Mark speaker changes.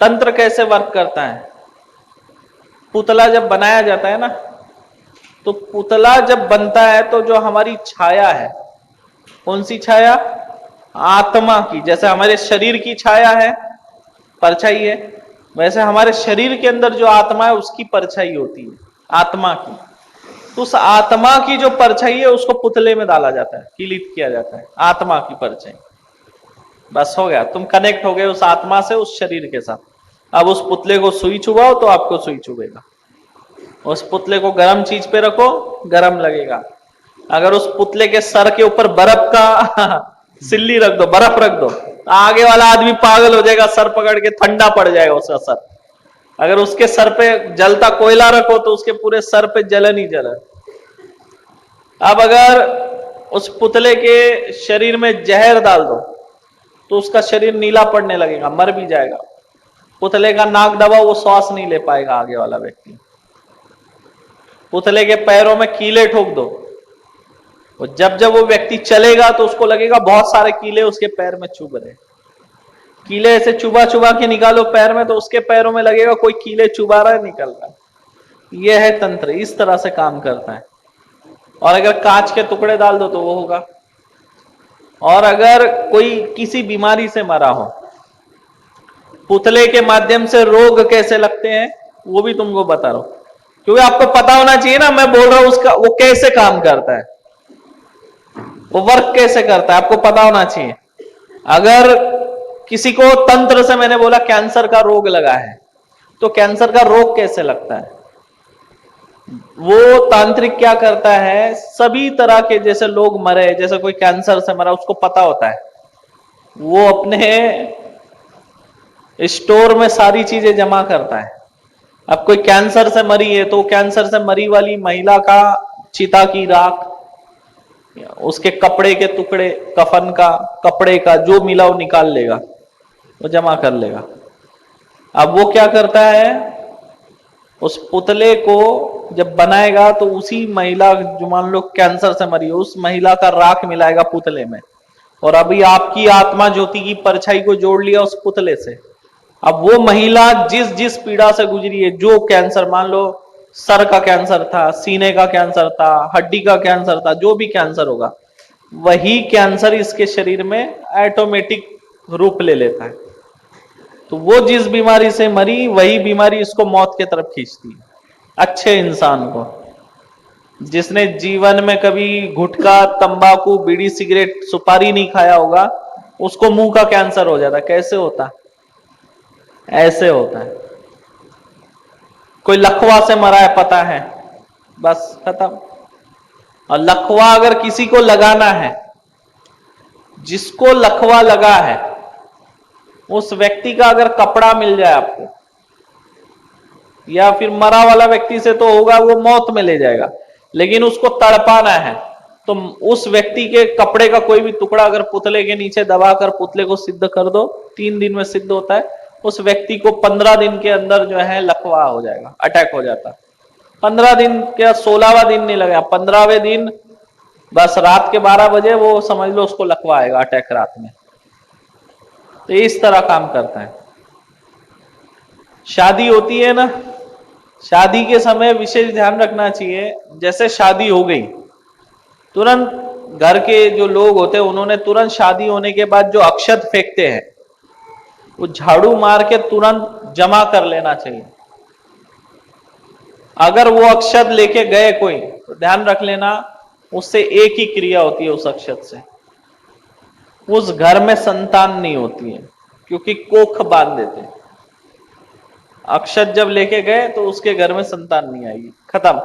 Speaker 1: तंत्र कैसे वर्क करता है। पुतला जब बनाया जाता है ना, तो पुतला जब बनता है तो जो हमारी छाया है, कौन सी छाया, आत्मा की। जैसे हमारे शरीर की छाया है, परछाई है, वैसे हमारे शरीर के अंदर जो आत्मा है उसकी परछाई होती है, आत्मा की। तो उस आत्मा की जो परछाई है उसको पुतले में डाला जाता है, किलित किया जाता है, आत्मा की परछाई। बस हो गया, तुम कनेक्ट हो गए उस आत्मा से, उस शरीर के साथ। अब उस पुतले को सुई चुभाओ तो आपको सुई चुभेगा, उस पुतले को गर्म चीज पे रखो, गर्म लगेगा। अगर उस पुतले के सर के ऊपर बर्फ का सिल्ली रख दो, बर्फ रख दो, तो आगे वाला आदमी पागल हो जाएगा, सर पकड़ के ठंडा पड़ जाएगा उसका सर। अगर उसके सर पे जलता कोयला रखो तो उसके पूरे सर पे जलन ही जलन। अब अगर उस पुतले के शरीर में जहर डाल दो तो उसका शरीर नीला पड़ने लगेगा, मर भी जाएगा। पुतले का नाक दबाओ, वो श्वास नहीं ले पाएगा आगे वाला व्यक्ति। पुतले के पैरों में कीले ठोक दो, जब जब वो व्यक्ति चलेगा तो उसको लगेगा बहुत सारे कीले उसके पैर में चुभ रहे। कीले ऐसे चुबा चुबा के निकालो पैर में तो उसके पैरों में लगेगा कोई कीले चुबा रहा है, निकल रहा है। यह है तंत्र, इस तरह से काम करता है। और अगर कांच के टुकड़े डाल दो तो वो होगा। और अगर कोई किसी बीमारी से मरा हो, पुतले के माध्यम से रोग कैसे लगते हैं वो भी तुमको बता रहा हूं, क्योंकि आपको पता होना चाहिए ना, मैं बोल रहा हूं उसका वो कैसे काम करता है, वो वर्क कैसे करता है, आपको पता होना चाहिए। अगर किसी को तंत्र से, मैंने बोला कैंसर का रोग लगा है, तो कैंसर का रोग कैसे लगता है, वो तांत्रिक क्या करता है, सभी तरह के जैसे लोग मरे, जैसे कोई कैंसर से मरा उसको पता होता है, वो अपने स्टोर में सारी चीजें जमा करता है। अब कोई कैंसर से मरी है तो कैंसर से मरी वाली महिला का चिता की राख, उसके कपड़े के टुकड़े, कफन का, कपड़े का जो मिला वो निकाल लेगा, वो जमा कर लेगा। अब वो क्या करता है, उस पुतले को जब बनाएगा तो उसी महिला, जो मान लो कैंसर से मरी है, उस महिला का राख मिलाएगा पुतले में, और अभी आपकी आत्मा ज्योति की परछाई को जोड़ लिया उस पुतले से। अब वो महिला जिस जिस पीड़ा से गुजरी है, जो कैंसर, मान लो सर का कैंसर था, सीने का कैंसर था, हड्डी का कैंसर था, जो भी कैंसर होगा, वही कैंसर इसके शरीर में ऑटोमेटिक रूप ले लेता है। तो वो जिस बीमारी से मरी वही बीमारी इसको मौत की तरफ खींचती है। अच्छे इंसान को, जिसने जीवन में कभी गुटखा, तंबाकू, बीड़ी, सिगरेट, सुपारी नहीं खाया होगा, उसको मुंह का कैंसर हो जाता है। कैसे होता है, ऐसे होता है। कोई लकवा से मरा है, पता है, बस खत्म। और लकवा अगर किसी को लगाना है, जिसको लकवा लगा है उस व्यक्ति का अगर कपड़ा मिल जाए आपको, या फिर मरा वाला व्यक्ति से तो होगा, वो मौत में ले जाएगा, लेकिन उसको तड़पाना है तो उस व्यक्ति के कपड़े का कोई भी टुकड़ा अगर पुतले के नीचे दबाकर पुतले को सिद्ध कर दो, 3 दिन में सिद्ध होता है। उस व्यक्ति को 15 दिन के अंदर जो है लकवा हो जाएगा, अटैक हो जाता है। 15 दिन क्या, 16वां दिन नहीं लगेगा, 15वें दिन बस रात के 12 बजे वो समझ लो उसको लकवा आएगा, अटैक रात में। तो इस तरह काम करता है। शादी होती है ना, शादी के समय विशेष ध्यान रखना चाहिए। जैसे शादी हो गई, तुरंत घर के जो लोग होते हैं उन्होंने तुरंत शादी होने के बाद जो अक्षत फेंकते हैं वो झाड़ू मार के तुरंत जमा कर लेना चाहिए। अगर वो अक्षत लेके गए कोई, तो ध्यान रख लेना उससे एक ही क्रिया होती है, उस अक्षत से उस घर में संतान नहीं होती है, क्योंकि कोख बांध देते हैं। अक्षत जब लेके गए तो उसके घर में संतान नहीं आएगी, खत्म।